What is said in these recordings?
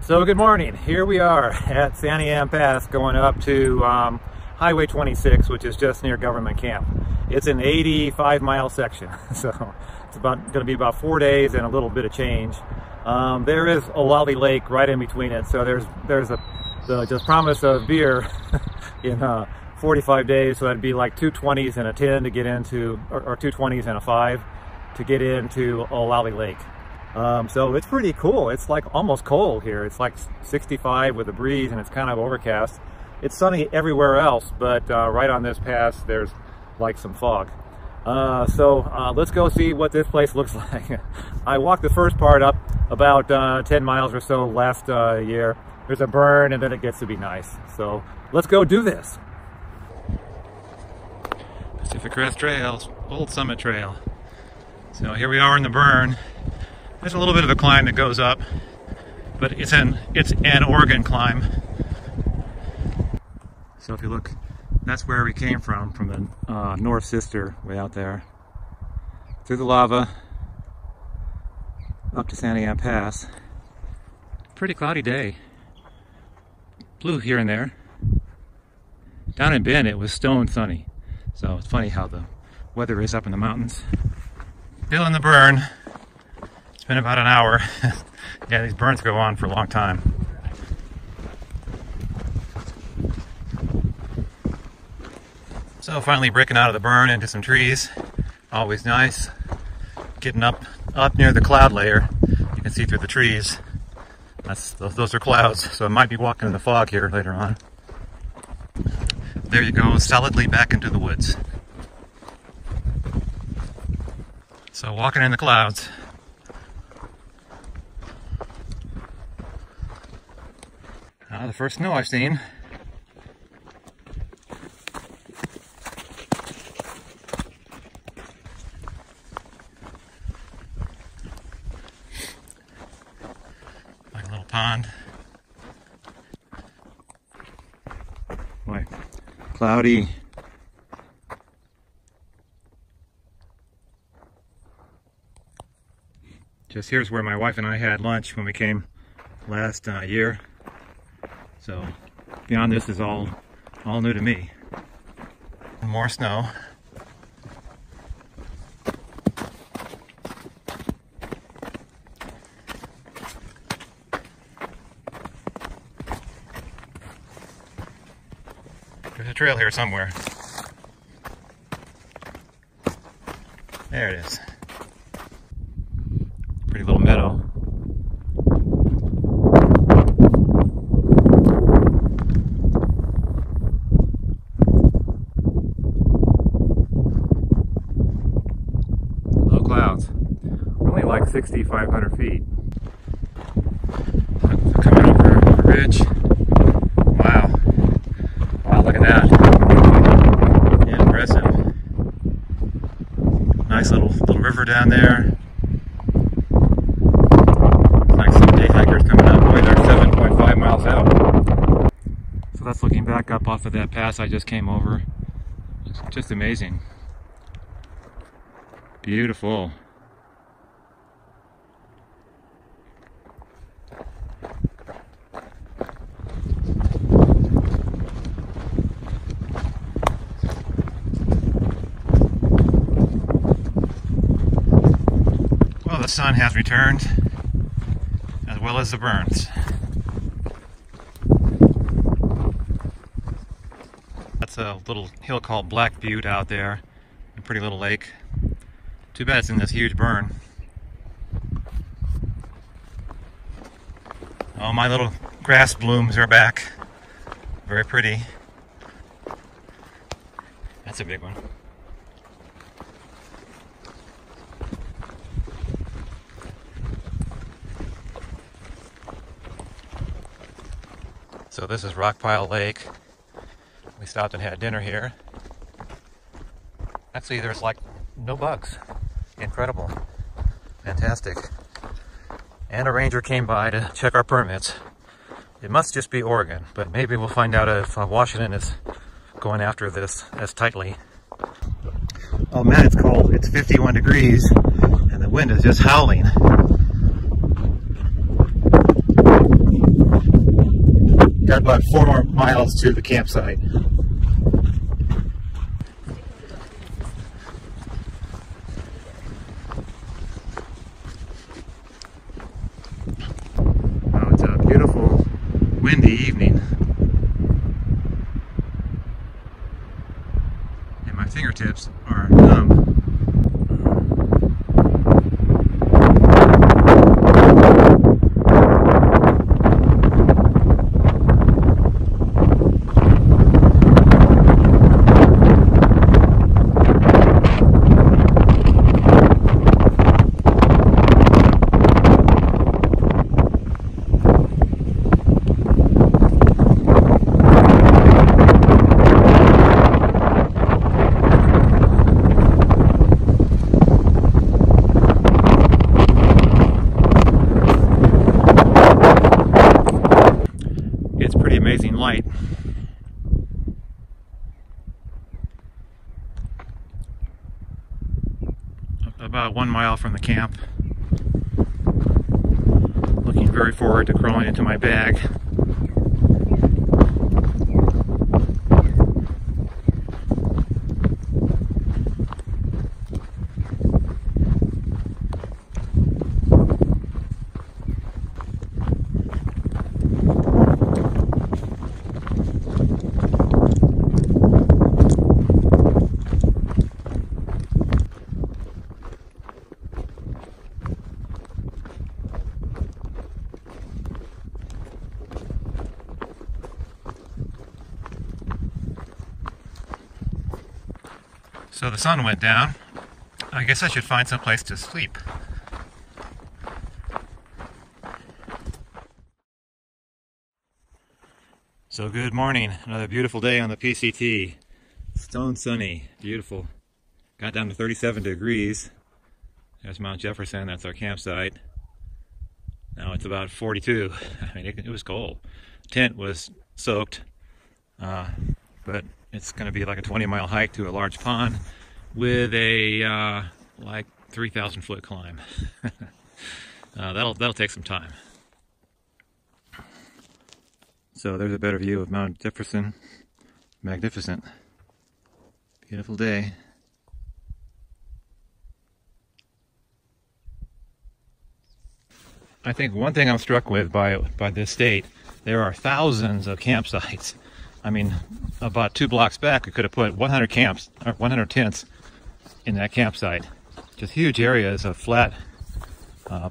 So good morning. Here we are at Santiam Pass going up to Highway 26, which is just near Government Camp. It's an 85-mile section, so it's going to be about 4 days and a little bit of change. There is a Lolly Lake right in between it, so there's the just promise of beer in 45 days, so that'd be like 2 20s and a 10 to get into, or 2 20s and a 5 to get into Lolly Lake. So it's pretty cool. It's like almost cold here. It's like 65 with a breeze and it's kind of overcast. It's sunny everywhere else, but right on this pass there's like some fog. So let's go see what this place looks like. I walked the first part up about 10 miles or so last year. There's a burn and then it gets to be nice. So let's go do this. Pacific Crest Trails, Old Summit Trail. So here we are in the burn. There's a little bit of a climb that goes up, but it's an Oregon climb. So if you look, that's where we came from the North Sister way out there. Through the lava, up to Santiam Pass. Pretty cloudy day. Blue here and there. Down in Bend it was stone sunny. So it's funny how the weather is up in the mountains. Still in the burn. It's been about an hour. Yeah, these burns go on for a long time. So finally breaking out of the burn into some trees. Always nice. Getting up near the cloud layer. You can see through the trees. Those are clouds, so I might be walking in the fog here later on. There you go, solidly back into the woods. So walking in the clouds. The first snow I've seen. Like a little pond. Boy, cloudy. Just here's where my wife and I had lunch when we came last year. So beyond this is all new to me. More snow. There's a trail here somewhere. There it is. Pretty little meadow. Low clouds. We're only like 6,500 feet. Coming over the ridge. Wow. Wow, look at that. Yeah, impressive. Nice little river down there. That's looking back up off of that pass I just came over. It's just amazing. Beautiful. Well, the sun has returned, as well as the burns. That's a little hill called Black Butte out there, a pretty little lake. Too bad it's in this huge burn. Oh, my little grass blooms are back. Very pretty. That's a big one. So this is Rockpile Lake. We stopped and had dinner here. Actually, there's like no bugs. Incredible. Fantastic. And a ranger came by to check our permits. It must just be Oregon, but maybe we'll find out if Washington is going after this as tightly. Oh man, it's cold. It's 51 degrees and the wind is just howling. got about 4 more miles to the campsite. Oh, it's a beautiful windy evening. And my fingertips are numb. Amazing light. About 1 mile from the camp. Looking very forward to crawling into my bag. So the sun went down. I guess I should find some place to sleep. So good morning. Another beautiful day on the PCT. Stone sunny, beautiful. Got down to 37 degrees. There's Mount Jefferson, that's our campsite. Now it's about 42. I mean, it was cold. Tent was soaked, but it's going to be like a 20-mile hike to a large pond with a like 3,000 foot climb. That'll take some time. So there's a better view of Mount Jefferson. Magnificent. Beautiful day. I think one thing I'm struck with by this state, there are thousands of campsites. I mean, about 2 blocks back, we could have put 100 camps or 100 tents in that campsite. Just huge areas of flat,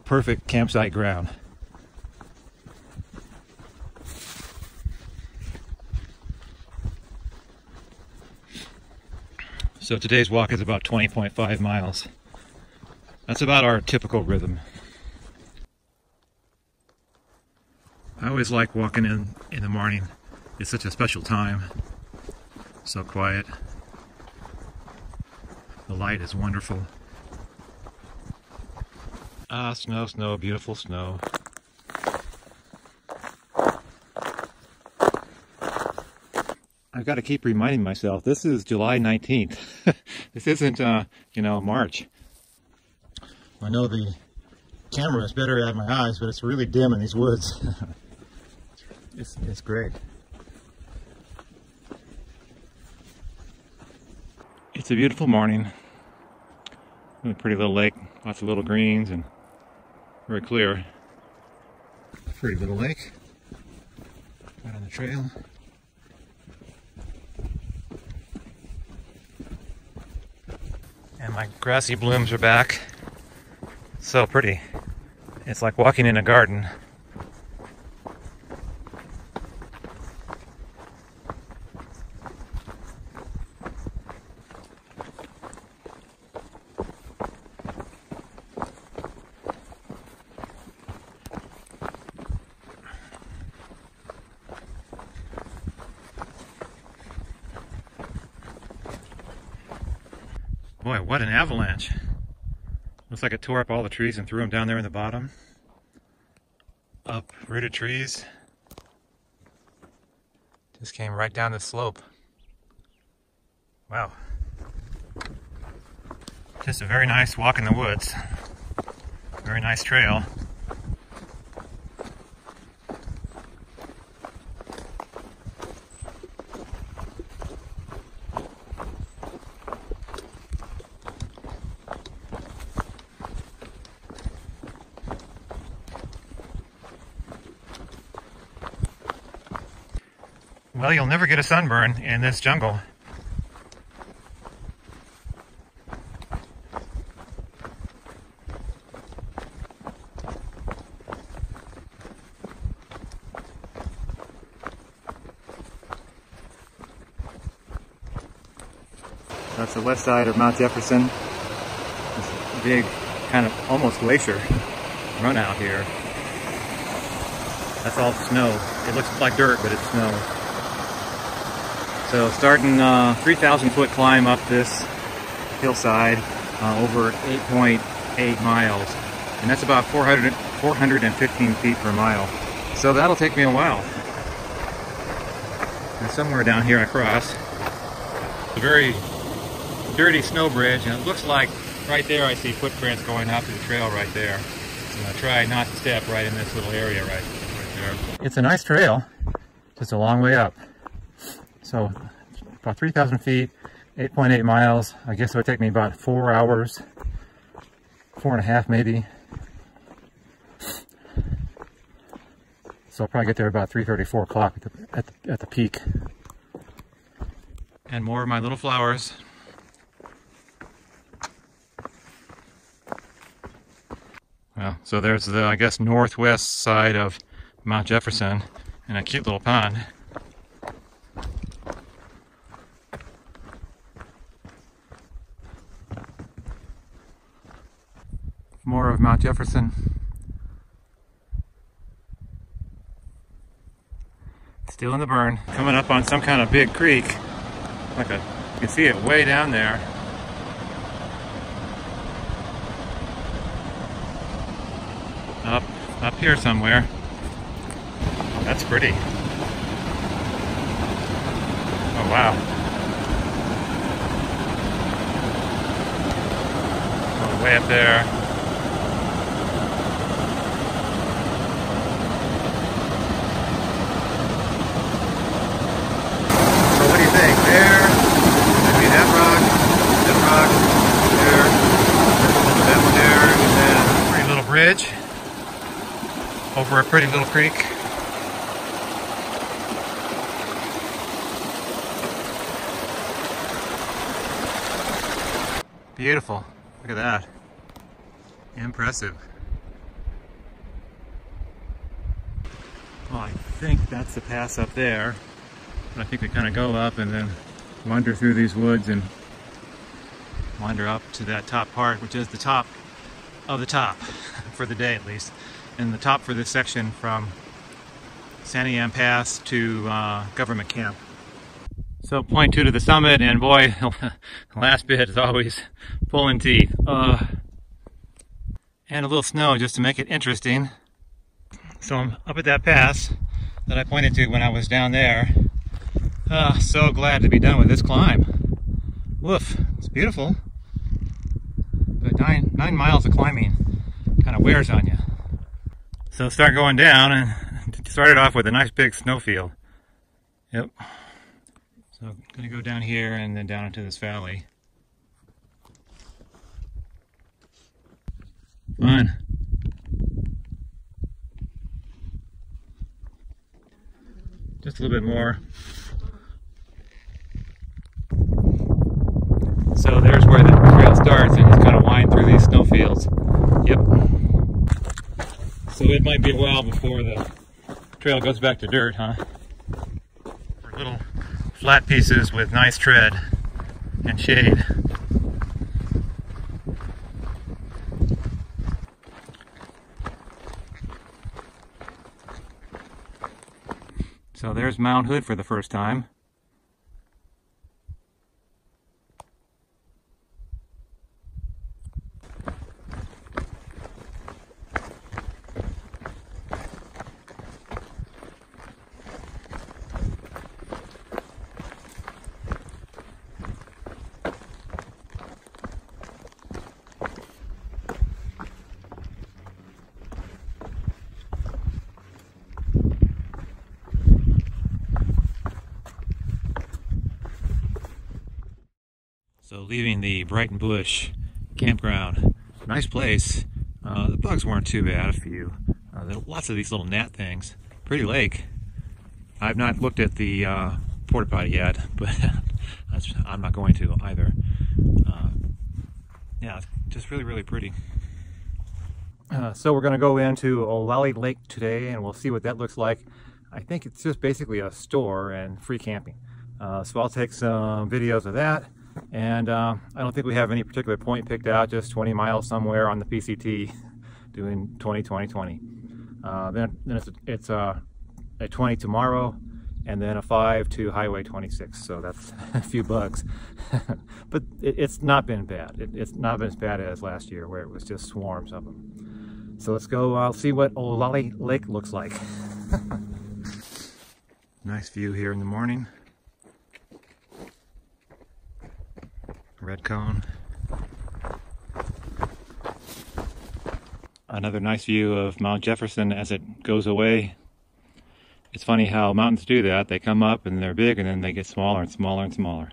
perfect campsite ground. So today's walk is about 20.5 miles. That's about our typical rhythm. I always like walking in the morning. It's such a special time. So quiet. The light is wonderful. Ah, snow, snow, beautiful snow. I've got to keep reminding myself, this is July 19th. This isn't, March. I know the camera is better at my eyes, but it's really dim in these woods. It's great. It's a beautiful morning. A pretty little lake, lots of little greens and very clear. Pretty little lake. Right on the trail. And my grassy blooms are back. So pretty. It's like walking in a garden. Boy, what an avalanche. Looks like it tore up all the trees and threw them down there in the bottom. Uprooted trees. Just came right down the slope. Wow. Just a very nice walk in the woods. Very nice trail. Well, you'll never get a sunburn in this jungle. That's the west side of Mount Jefferson. This big, kind of almost glacier run out here. That's all snow. It looks like dirt, but it's snow. So starting 3,000 foot climb up this hillside over 8.8 miles. And that's about 415 feet per mile. So that'll take me a while. And somewhere down here I cross a very dirty snow bridge, and it looks like right there I see footprints going out to the trail right there. So I'm going to try not to step right in this little area right there. It's a nice trail, just a long way up. So about 3,000 feet, 8.8 miles. I guess it would take me about 4 hours, 4.5 maybe. So I'll probably get there about 3:30, 4 o'clock at the peak. And more of my little flowers. Well, so there's the, I guess, northwest side of Mount Jefferson and a cute little pond. More of Mount Jefferson. Still in the burn. Coming up on some kind of big creek. You can see it way down there. Up here somewhere. That's pretty. Oh wow. Oh, way up there. So what do you think? There, maybe that rock, there, that one there, and then a pretty little bridge over a pretty little creek. Beautiful. Look at that. Impressive. Well, I think that's the pass up there. But I think we kind of go up and then wander through these woods and wander up to that top part, which is the top of the top, for the day at least. And the top for this section from Santiam Pass to Government Camp. So point 2 to the summit, and boy, the last bit is always pulling teeth. And a little snow just to make it interesting. So I'm up at that pass that I pointed to when I was down there. So glad to be done with this climb. Woof, it's beautiful. But 9 miles of climbing kind of wears on you. So start going down, and started off with a nice big snowfield. Yep. So I'm going to go down here and then down into this valley. Fun. Just a little bit more. So there's where the trail starts, and just kind of wind through these snowfields. Yep. So it might be a while before the trail goes back to dirt, huh? For little flat pieces with nice tread and shade. So there's Mount Hood for the first time. So leaving the Brighton Bush campground, nice place. The bugs weren't too bad, a few. There were lots of these little gnat things. Pretty lake. I've not looked at the porta potty yet, but I'm not going to either. Yeah, it's just really, really pretty. So we're going to go into Rockpile Lake today, and we'll see what that looks like. I think it's just basically a store and free camping. So I'll take some videos of that, and I don't think we have any particular point picked out, just 20 miles somewhere on the PCT doing 20-20-20. Then it's a 20 tomorrow, and then a 5 to Highway 26, so that's a few bucks. But it's not been bad. It's not been as bad as last year, where it was just swarms of them. So let's go. I'll see what Rockpile Lake looks like. Nice view here in the morning. Red cone. Another nice view of Mount Jefferson as it goes away. It's funny how mountains do that. They come up and they're big, and then they get smaller and smaller and smaller.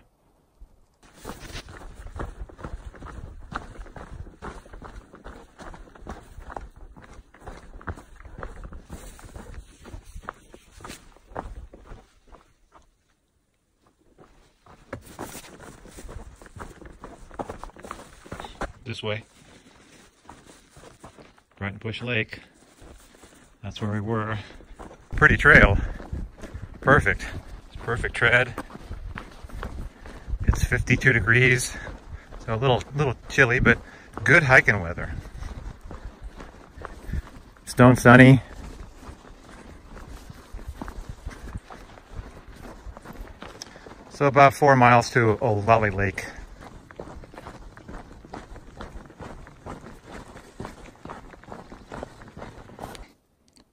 This way. Brighton Lake. That's where we were. Pretty trail. Perfect. It's perfect tread. It's 52 degrees, so a little chilly, but good hiking weather. Stone sunny. So about 4 miles to Rockpile Lake.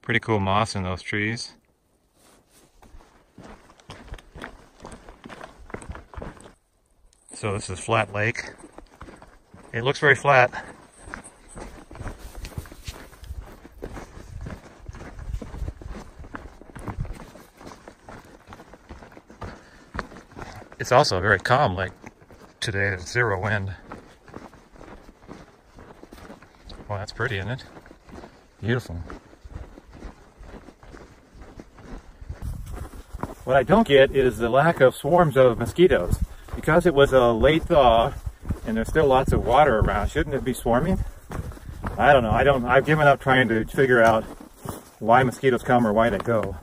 Pretty cool moss in those trees. So this is Flat Lake. It looks very flat. It's also a very calm lake today. There's zero wind. Well, that's pretty, isn't it? Beautiful. What I don't get is the lack of swarms of mosquitoes. Because it was a late thaw and there's still lots of water around, shouldn't it be swarming? I don't know. I've given up trying to figure out why mosquitoes come or why they go.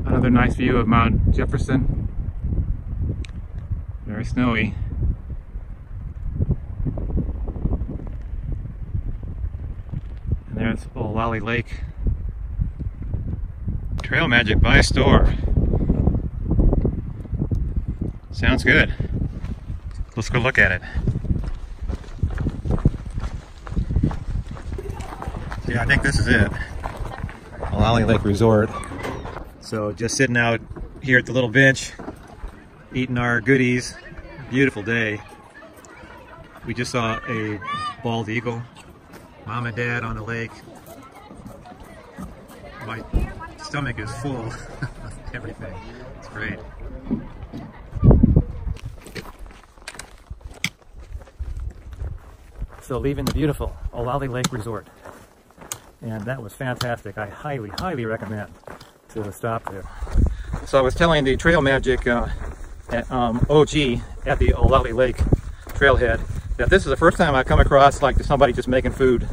Another nice view of Mount Jefferson. Very snowy. And there's Rockpile Lake. Trail Magic by store. Sounds good. Let's go look at it. Yeah, I think this is it. Rockpile Lake Resort. So just sitting out here at the little bench, eating our goodies. Beautiful day. We just saw a bald eagle. Mom and Dad on the lake. My stomach is full of everything. It's great. So leaving the beautiful Rockpile Lake Resort. And that was fantastic. I highly, highly recommend to stop there. So I was telling the Trail Magic OG at the Rockpile Lake trailhead that this is the first time I've come across like somebody just making food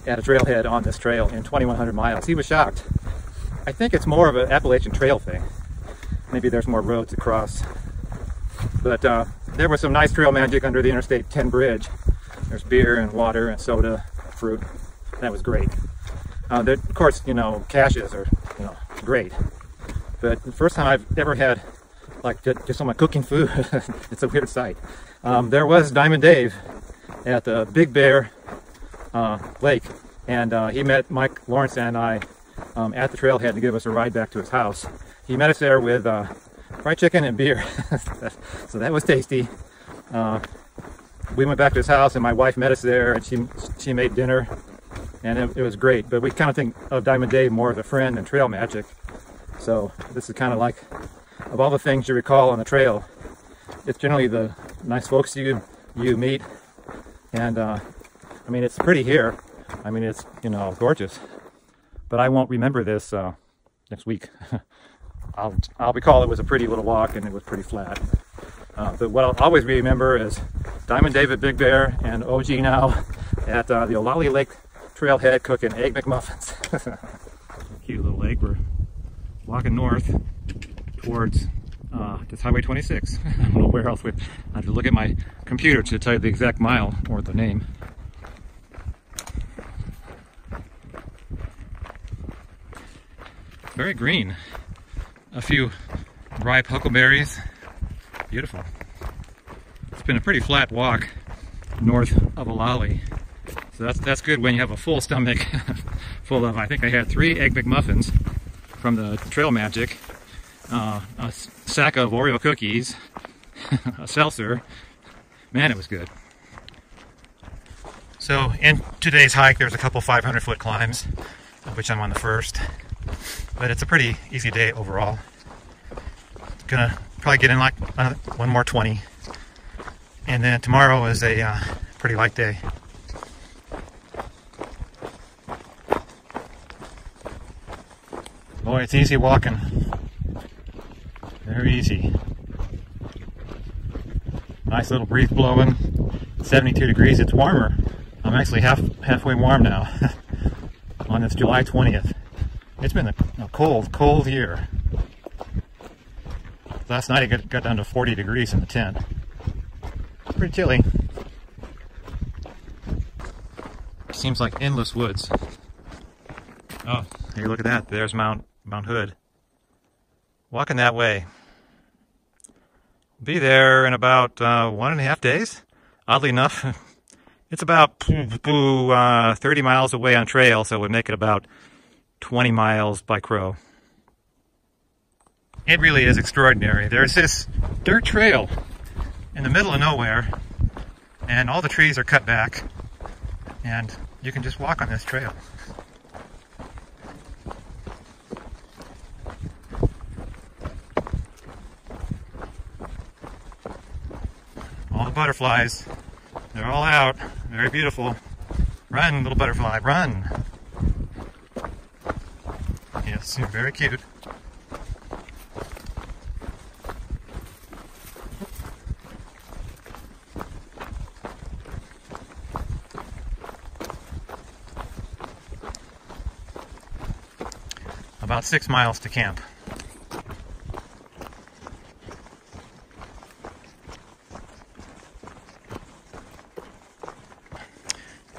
at a trailhead on this trail in 2,100 miles. He was shocked. I think it's more of an Appalachian Trail thing. Maybe there's more roads to cross. But there was some nice trail magic under the Interstate 10 bridge. There's beer and water and soda, fruit. That was great. Of course, you know, caches are, you know, great. But the first time I've ever had, like, just someone cooking food, it's a weird sight. There was Diamond Dave at the Big Bear Lake, and he met Mike Lawrence and I at the trailhead to give us a ride back to his house. He met us there with fried chicken and beer, so that was tasty. We went back to his house, and my wife met us there, and she made dinner, and it was great. But we kind of think of Diamond Dave more as a friend than trail magic. So this is kind of like, of all the things you recall on the trail, it's generally the nice folks you meet, and I mean, it's pretty here. I mean, it's, you know, gorgeous. But I won't remember this, next week. I'll recall it was a pretty little walk and it was pretty flat. But what I'll always remember is Diamond David Big Bear and OG now at the Olali Lake trailhead cooking Egg McMuffins. Cute little lake. We're walking north towards just Highway 26. I don't know where else. I have to look at my computer to tell you the exact mile or the name. Very green. A few ripe huckleberries. Beautiful. It's been a pretty flat walk north of Olali. So that's good when you have a full stomach full of, I think I had 3 Egg McMuffins from the Trail Magic, a sack of Oreo cookies, a seltzer. Man, it was good. So in today's hike, there's a couple 500-foot climbs, of which I'm on the first. But it's a pretty easy day overall. Gonna probably get in like one more 20. And then tomorrow is a pretty light day. Boy, it's easy walking. Very easy. Nice little breeze blowing. 72 degrees. It's warmer. I'm actually halfway warm now on this July 20th. It's been a cold year. Last night it got down to 40 degrees in the tent. Pretty chilly. Seems like endless woods. Oh, here, look at that. There's Mount Hood. Walking that way. Be there in about 1.5 days. Oddly enough, it's about 30 miles away on trail, so it would make it about 20 miles by crow. It really is extraordinary. There's this dirt trail in the middle of nowhere, and all the trees are cut back, and you can just walk on this trail. All the butterflies, they're all out. Very beautiful. Run, little butterfly, run. Yes, you're very cute. About 6 miles to camp.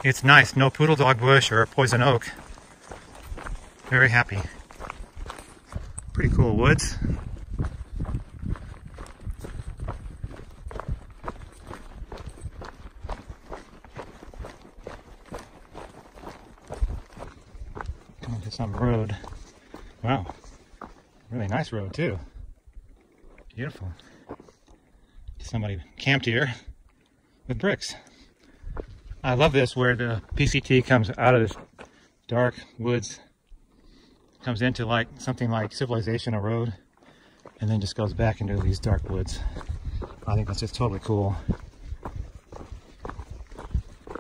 It's nice, no poodle dog bush or poison oak. Very happy. Pretty cool woods. Coming to some road. Wow, really nice road too. Beautiful. Somebody camped here with bricks. I love this where the PCT comes out of this dark woods, comes into like something like Civilization, a road, and then just goes back into these dark woods. I think that's just totally cool.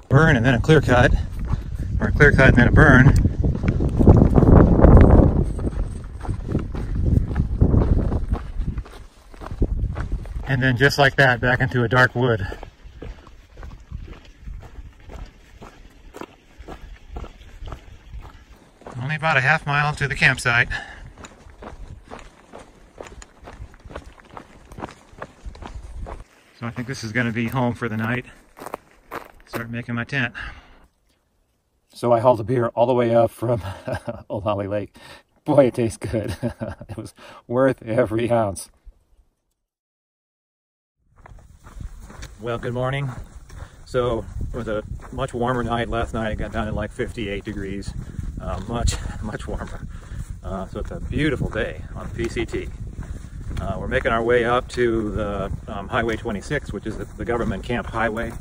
Burn and then a clear cut, or a clear cut and then a burn. And then just like that, back into a dark wood. Only about a half mile to the campsite. So I think this is going to be home for the night. Start making my tent. So I hauled the beer all the way up from Olali Lake. Boy, it tastes good. It was worth every ounce. Well, good morning. So it was a much warmer night last night. It got down to like 58 degrees. Much warmer. So it's a beautiful day on PCT. We're making our way up to the Highway 26, which is the government camp highway.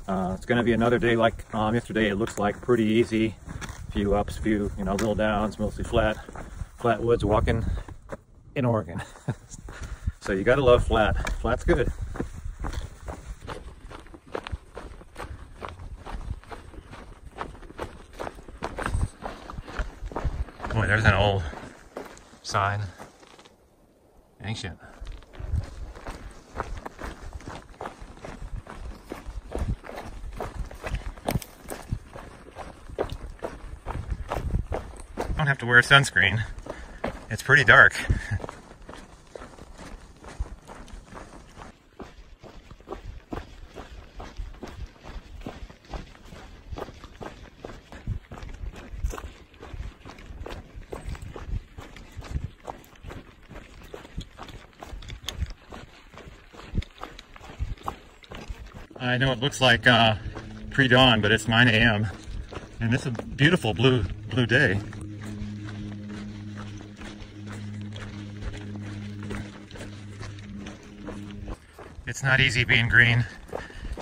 It's going to be another day like yesterday. It looks like pretty easy. Few ups, few little downs, mostly flat woods. Walking in Oregon, so you gotta love flat. Flat's good. Boy, there's an old sign. Ancient. Don't have to wear sunscreen. It's pretty dark. I know it looks like pre-dawn, but it's 9 a.m. and it's a beautiful blue day. It's not easy being green.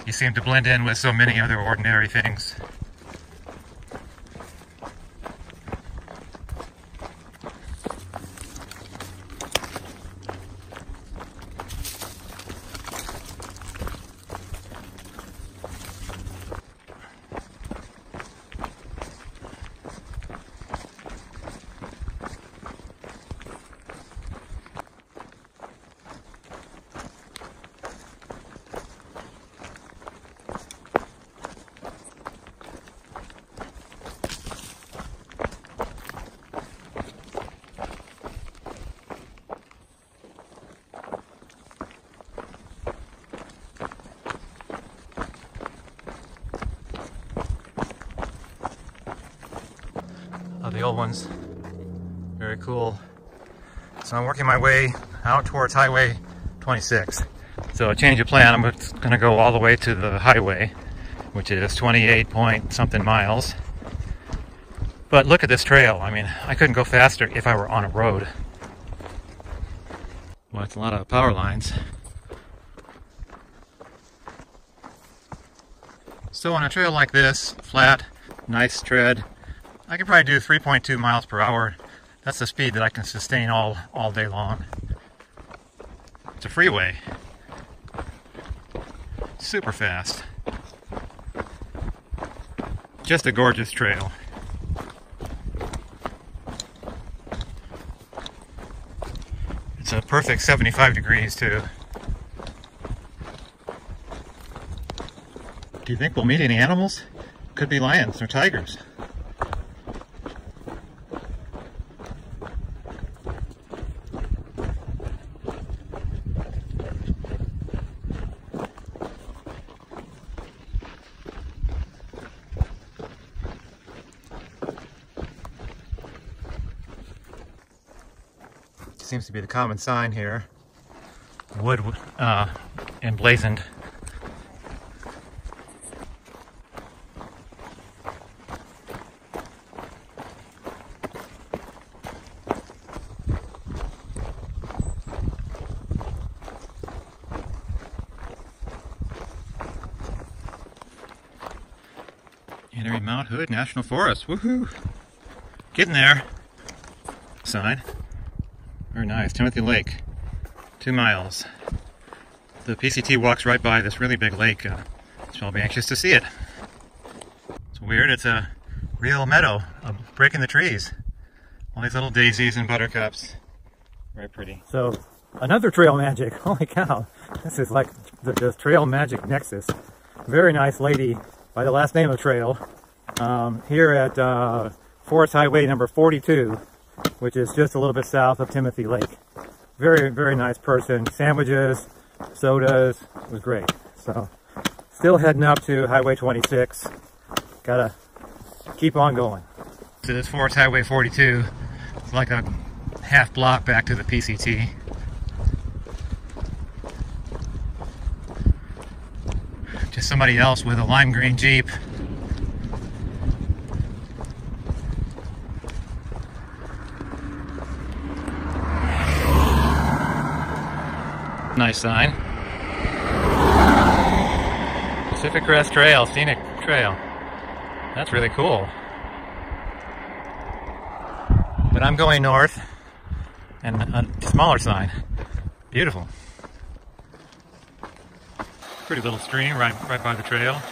You seem to blend in with so many other ordinary things. The old ones. Very cool. So I'm working my way out towards Highway 26. So a change of plan, I'm going to go all the way to the highway, which is 28 point something miles. But look at this trail. I mean, I couldn't go faster if I were on a road. Well, it's a lot of power lines. So on a trail like this, flat, nice tread, I can probably do 3.2 miles per hour. That's the speed that I can sustain all day long. It's a freeway. Super fast. Just a gorgeous trail. It's a perfect 75 degrees too. Do you think we'll meet any animals? Could be lions or tigers. Seems to be the common sign here. Wood emblazoned. Entering Mount Hood National Forest. Woohoo! Getting there. Sign. Very nice. Timothy Lake. 2 miles. The PCT walks right by this really big lake, so I'll be anxious to see it. It's weird. It's a real meadow, breaking the trees. All these little daisies and buttercups. Very pretty. So, another trail magic. Holy cow. This is like the trail magic nexus. Very nice lady by the last name of trail. Here at Forest Highway number 42. Which is just a little bit south of Timothy Lake. Very, very nice person. Sandwiches, sodas, it was great. So, still heading up to Highway 26. Gotta keep on going. So this Forest Highway 42 is like a half block back to the PCT. Just somebody else with a lime green Jeep. Nice sign. Pacific Crest Trail, scenic trail. That's really cool. But I'm going north, and a smaller sign. Beautiful. Pretty little stream right by the trail.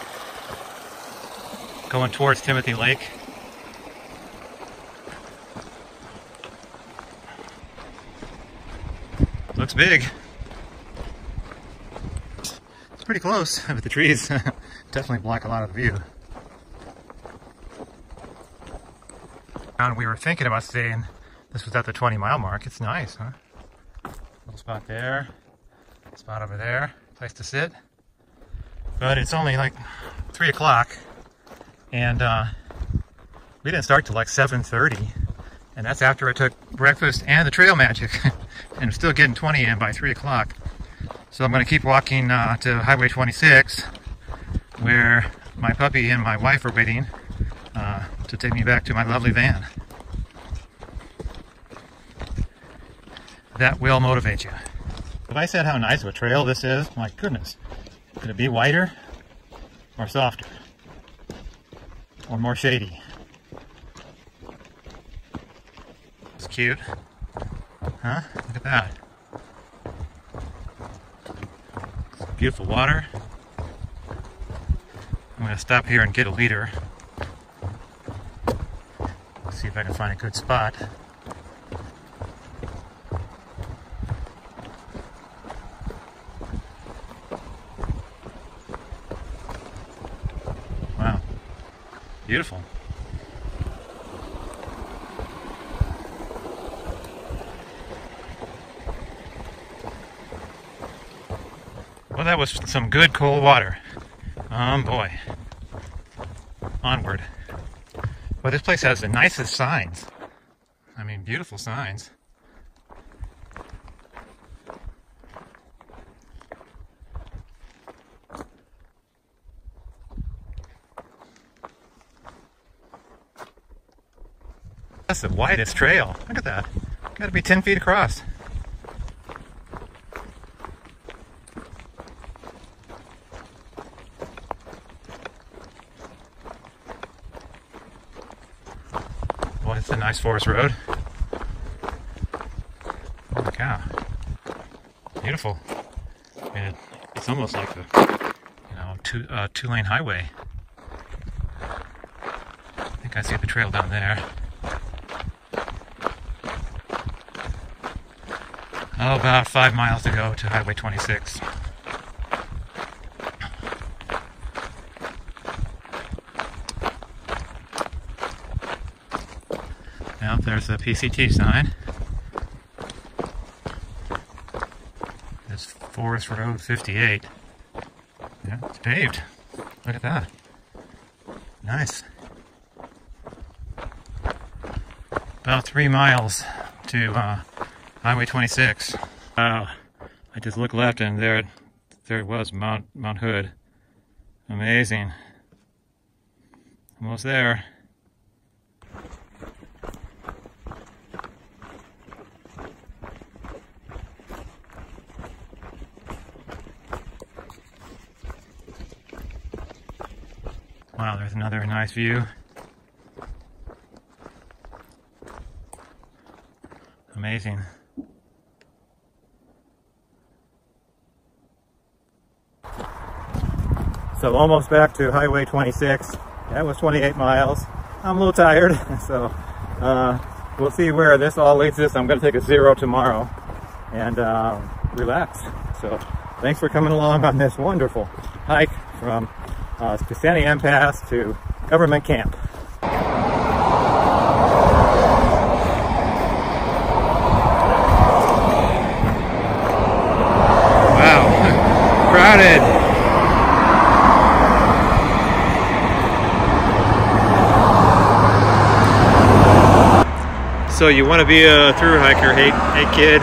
Going towards Timothy Lake. Looks big. It's pretty close, but the trees definitely block a lot of the view. And we were thinking about staying, this was at the 20-mile mark. It's nice, huh? Little spot there, spot over there, place to sit. But it's only like 3 o'clock, and we didn't start till like 7:30, and that's after I took breakfast and the trail magic, and I'm still getting 20 in by 3 o'clock. So I'm going to keep walking to Highway 26, where my puppy and my wife are waiting to take me back to my lovely van. That will motivate you. If I said how nice of a trail this is, my goodness, could it be wider or softer or more shady? It's cute, huh? Look at that. Beautiful water. I'm going to stop here and get a leader. See if I can find a good spot. Wow. Beautiful. Well, that was some good cold water. Boy. Onward. Well, this place has the nicest signs. I mean, beautiful signs. That's the widest trail. Look at that. Gotta be 10 feet across. Boy, it's a nice forest road. Holy cow. Beautiful. I mean, it's almost like a two-lane highway. I think I see the trail down there. Oh, about 5 miles to go to Highway 26. Now there's the PCT sign. It's Forest Road 58. Yeah, it's paved. Look at that. Nice. About 3 miles to Highway 26. Wow. I just looked left and there it was, Mount Hood. Amazing. Almost there. Wow, there's another nice view. Amazing. So almost back to Highway 26. That was 28 miles. I'm a little tired, so we'll see where this all leads us. I'm going to take a 0 tomorrow and relax. So thanks for coming along on this wonderful hike from Santiam Pass to Government Camp. Wow, crowded. So you want to be a thru hiker, hey kid.